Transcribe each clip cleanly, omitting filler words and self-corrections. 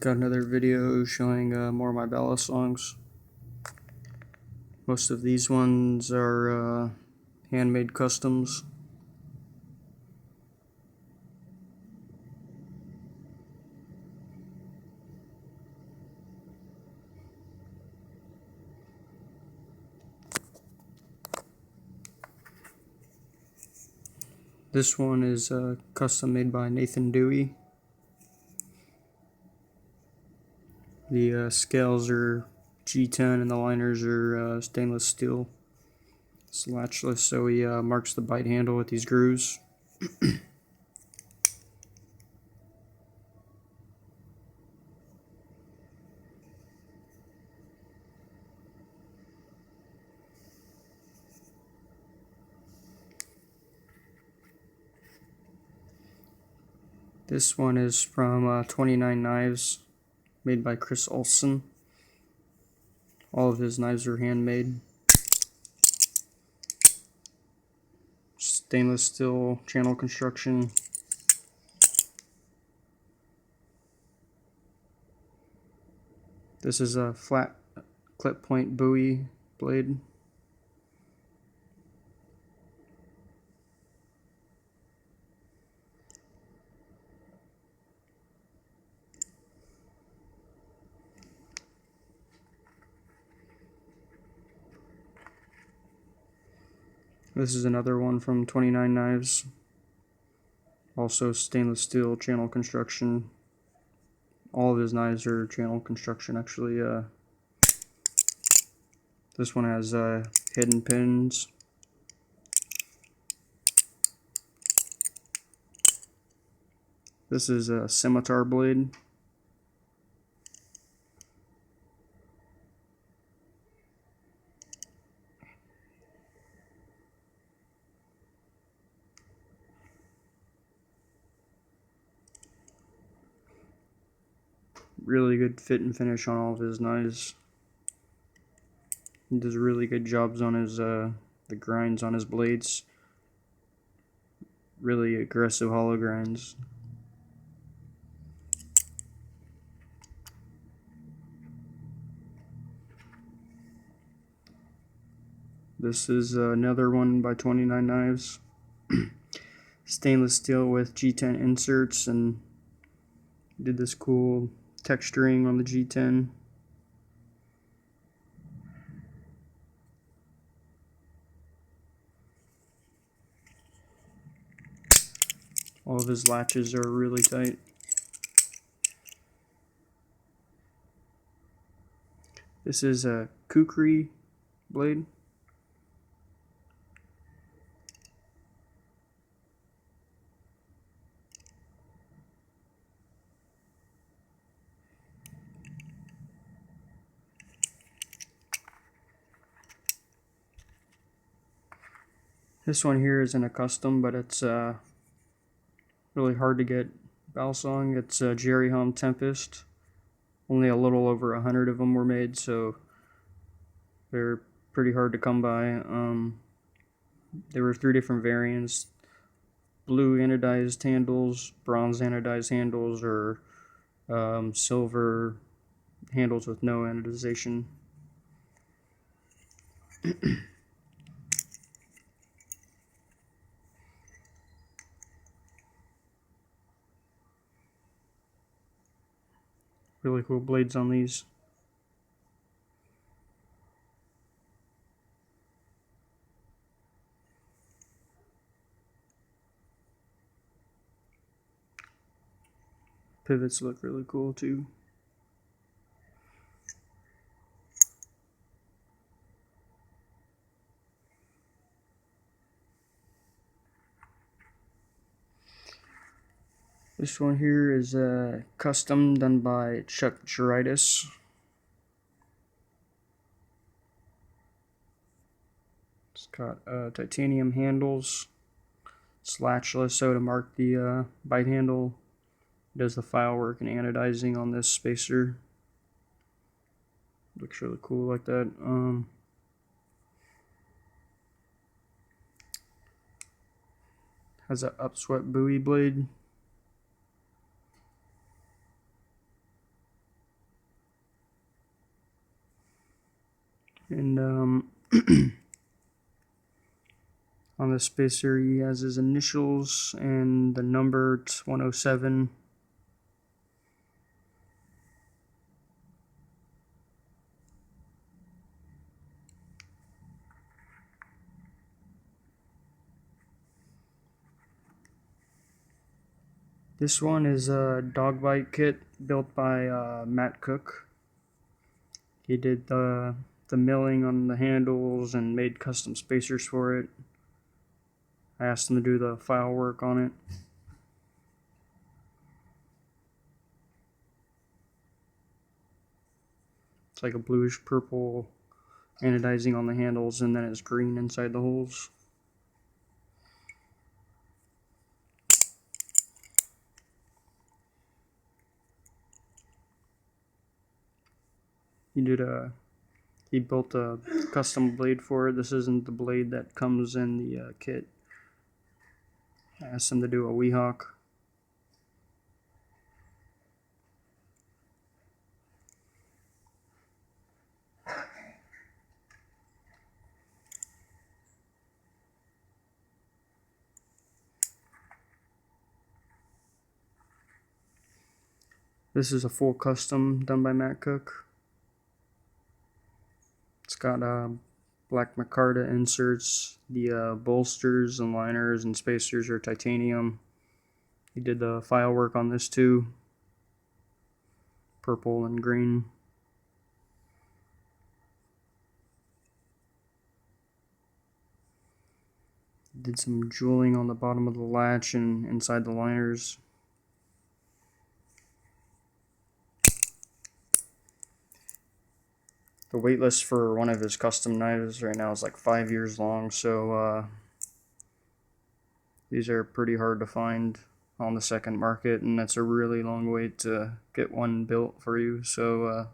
Got another video showing more of my Balisongs. Most of these ones are handmade customs. This one is custom made by Dewey. The scales are G10 and the liners are stainless steel, latchless, so he marks the bite handle with these grooves. This one is from 29 Knives, made by Chris Olson. All of his knives are handmade. Stainless steel channel construction. This is a flat clip point bowie blade. This is another one from 29 Knives. Also stainless steel channel construction. All of his knives are channel construction actually. This one has hidden pins. This is a scimitar blade. Really good fit and finish on all of his knives. He does really good jobs on his the grinds on his blades. Really aggressive hollow grinds. This is another one by 29 Knives. Stainless steel with G10 inserts, and did this cool texturing on the G10. All of his latches are really tight. This is a kukri blade. This one here isn't a custom, but it's really hard to get Balisong. It's a Jerry Home Tempest. Only a little over 100 of them were made, so they're pretty hard to come by. There were 3 different variants: blue anodized handles, bronze anodized handles, or silver handles with no anodization. Really cool blades on these. Pivots look really cool too. This one here is a custom done by Gedraitis. It's got titanium handles. It's latchless, so to mark the bite handle. It does the file work and anodizing on this spacer. Looks really cool like that. Has an upswept bowie blade. And on the spacer he has his initials and the number. It's 107. This one is a dog bite kit built by Matt Cook. He did the milling on the handles and made custom spacers for it. I asked him to do the file work on it. It's like a bluish purple anodizing on the handles, and then it's green inside the holes. He built a custom blade for it. This isn't the blade that comes in the kit. I asked him to do a Weehawk. This is a full custom done by Matt Cook. It's got black micarta inserts. The bolsters and liners and spacers are titanium. He did the file work on this too. Purple and green. Did some jeweling on the bottom of the latch and inside the liners. The wait list for one of his custom knives right now is like 5 years long, so these are pretty hard to find on the second market, and that's a really long wait to get one built for you, so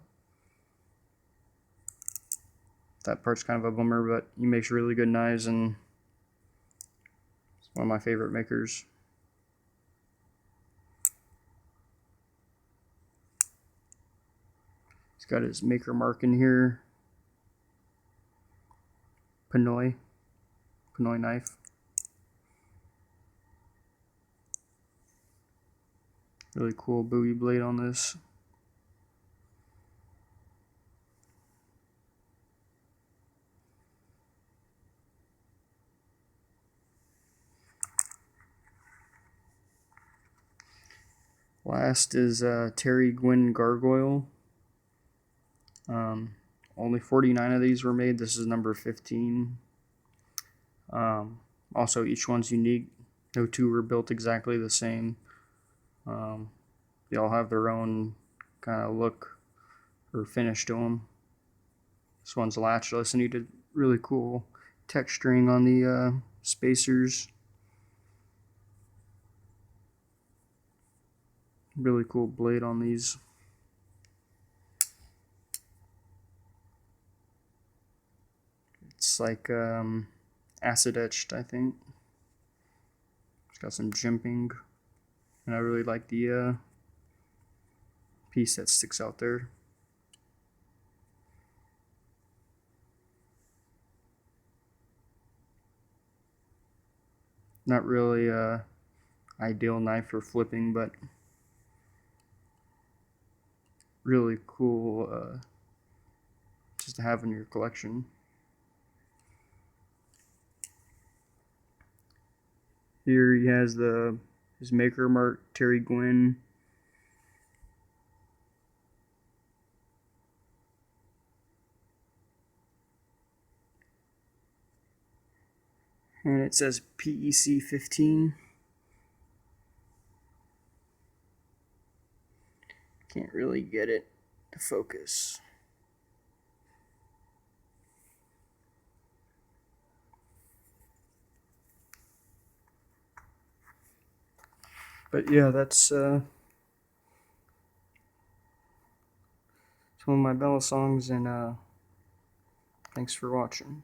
that part's kind of a bummer, but he makes really good knives, and it's one of my favorite makers. He's got his maker mark in here. Pinoy knife. Really cool bowie blade on this. Last is Terry Guinn gargoyle. Only 49 of these were made. This is number 15. Also, each one's unique. No two were built exactly the same. They all have their own kind of look or finish to them. This one's latchless, and he did really cool texturing on the spacers. Really cool blade on these. It's like acid etched, I think. It's got some jimping, and I really like the piece that sticks out there. Not really ideal knife for flipping, but really cool just to have in your collection. Here he has his maker mark, Terry Guinn. And it says PEC 15. Can't really get it to focus. But yeah, that's some of my Balisongs, and thanks for watching.